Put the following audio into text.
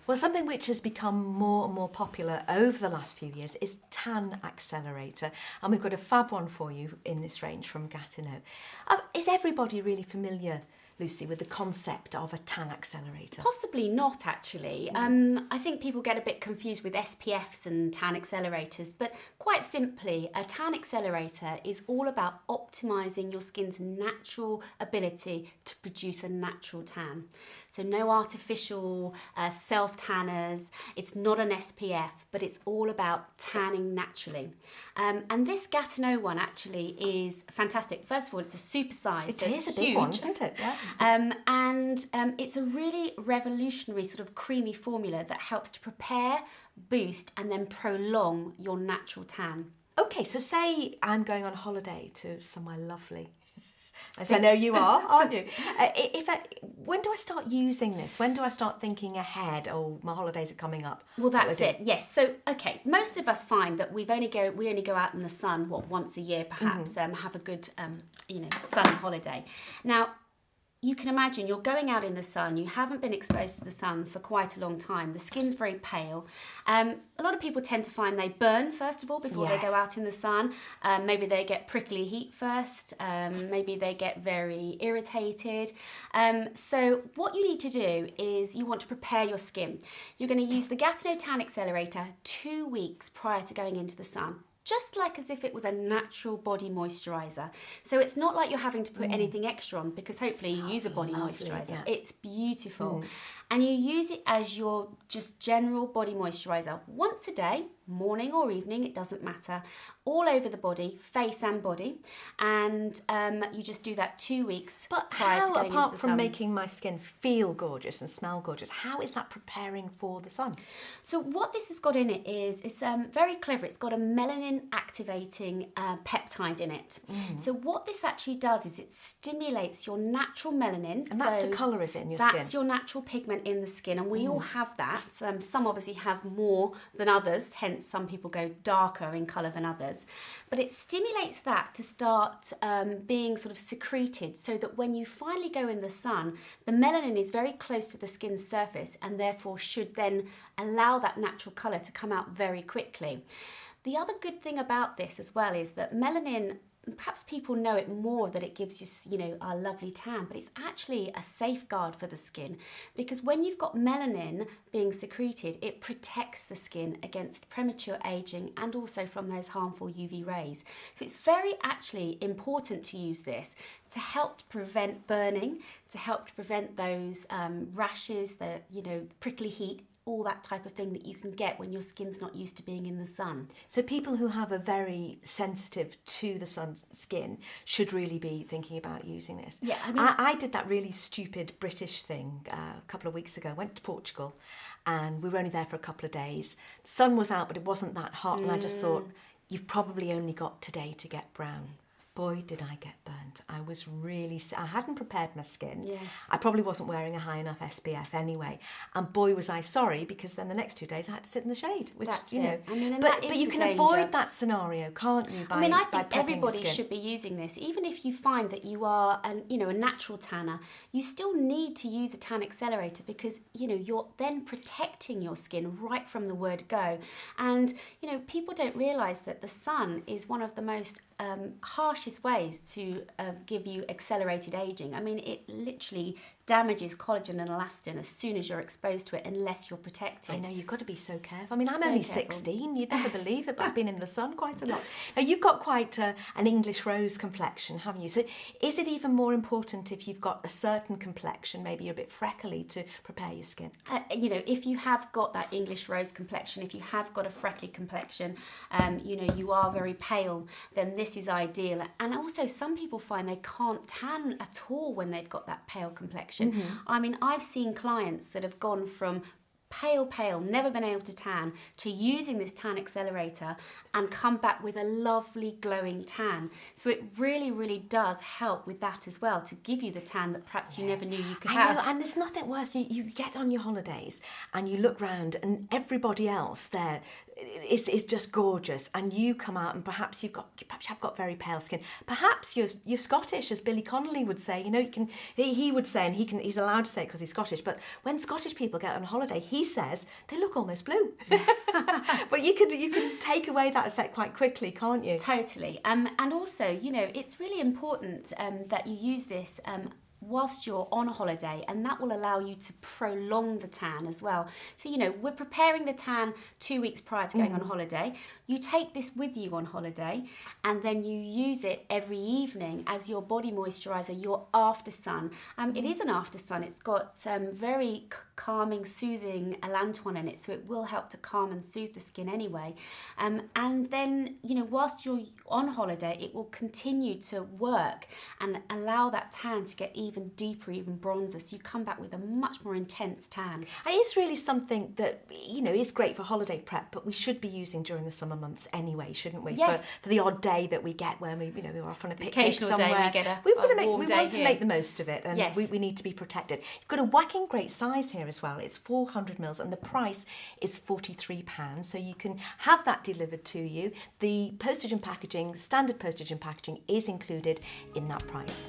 Well, something which has become more and more popular over the last few years is Tan Accelerator. And we've got a fab one for you in this range from Gatineau. Is everybody really familiar, Lucy, with the concept of a tan accelerator? Possibly not, actually. I think people get a bit confused with SPFs and tan accelerators, but quite simply, a tan accelerator is all about optimising your skin's natural ability to produce a natural tan. So no artificial self-tanners, it's not an SPF, but it's all about tanning naturally. And this Gatineau one actually is fantastic. First of all, it's a super size. It so is it's a big huge. one, isn't it? Yeah. And it's a really revolutionary sort of creamy formula that helps to prepare, boost and then prolong your natural tan. Okay, so say I'm going on holiday to somewhere lovely. As I know you are, aren't you? When do I start using this? When do I start thinking ahead? Oh, my holidays are coming up. Well, that's it. Yes. So, okay, most of us find that we only go out in the sun once a year, perhaps, have a good sunny holiday. Now, you can imagine you're going out in the sun, you haven't been exposed to the sun for quite a long time, the skin's very pale. A lot of people tend to find they burn first of all before they go out in the sun. Maybe they get prickly heat first, maybe they get very irritated. So what you need to do is you want to prepare your skin. You're going to use the Gatineau Tan Accelerator 2 weeks prior to going into the sun. Just like as if it was a natural body moisturiser. So it's not like you're having to put anything extra on because hopefully you use a body moisturiser. Yeah. It's beautiful. And you use it as your just general body moisturiser once a day, morning or evening, it doesn't matter, all over the body, face and body. And you just do that 2 weeks prior to going into the sun. Apart from making my skin feel gorgeous and smell gorgeous, how is that preparing for the sun? So what this has got in it is, it's very clever. It's got a melanin activating peptide in it. So what this actually does is it stimulates your natural melanin. And that's the colour, is it, in your skin? That's your natural pigment in the skin, and we all have that. Some obviously have more than others, hence some people go darker in colour than others. But it stimulates that to start being sort of secreted so that when you finally go in the sun, the melanin is very close to the skin's surface and therefore should then allow that natural colour to come out very quickly. The other good thing about this as well is that melanin, perhaps people know it more that it gives you, a lovely tan, but it's actually a safeguard for the skin because when you've got melanin being secreted, it protects the skin against premature aging and also from those harmful UV rays. So it's very actually important to use this to help to prevent burning, to help to prevent those rashes, the prickly heat, all that type of thing that you can get when your skin's not used to being in the sun. So people who have a very sensitive to the sun's skin should really be thinking about using this. Yeah, I did that really stupid British thing a couple of weeks ago. Went to Portugal and we were only there for a couple of days. The sun was out, but it wasn't that hot, and I just thought, you've probably only got today to get brown. Boy, did I get burnt. I hadn't prepared my skin. Yes. I probably wasn't wearing a high enough SPF anyway. And boy, was I sorry, because then the next 2 days I had to sit in the shade. Which, That's you know, it. I mean, and but that is you the can danger. avoid that scenario, can't you? I think everybody should be using this. Even if you find that you are a natural tanner, you still need to use a tan accelerator because, you're then protecting your skin right from the word go. And, people don't realise that the sun is one of the most harshest ways to give you accelerated aging. I mean, it literally damages collagen and elastin as soon as you're exposed to it unless you're protected. I know, you've got to be so careful. I mean, I'm So only careful. 16, you'd never believe it, but I've been in the sun quite a lot. Now, you've got quite an English rose complexion, haven't you? So is it even more important if you've got a certain complexion, maybe you're a bit freckly, to prepare your skin? If you have got that English rose complexion, if you have got a freckly complexion, you are very pale, then this is ideal. And also some people find they can't tan at all when they've got that pale complexion. I mean, I've seen clients that have gone from pale, never been able to tan, to using this tan accelerator and come back with a lovely glowing tan. So it really, really does help with that as well, to give you the tan that perhaps you never knew you could have. I know, and there's nothing worse. You get on your holidays and you look round and everybody else there is just gorgeous, and you come out and perhaps you have got very pale skin. Perhaps you're Scottish, as Billy Connolly would say. You know, he would say, and he's allowed to say it because he's Scottish. But when Scottish people get on holiday, he says they look almost blue. But you could take away that effect quite quickly, can't you? Totally. And also, you know, it's really important that you use this whilst you're on holiday, and that will allow you to prolong the tan as well. So, you know, we're preparing the tan 2 weeks prior to going on holiday. You take this with you on holiday, and then you use it every evening as your body moisturiser, your after sun. It is an after sun. It's got very calming, soothing allantoin in it, so it will help to calm and soothe the skin anyway. And then, you know, whilst you're on holiday, it will continue to work and allow that tan to get even deeper, even bronzer, so you come back with a much more intense tan. And it's really something that, you know, is great for holiday prep, but we should be using during the summer months anyway, shouldn't we? Yes. For the odd day that we get when we're off on a picnic occasional somewhere. day we get a we warm want day to here. make the most of it, and Yes. we need to be protected. You've got a whacking great size here as well. It's 400 mils, and the price is £43, so you can have that delivered to you. The postage and packaging, standard postage and packaging, is included in that price.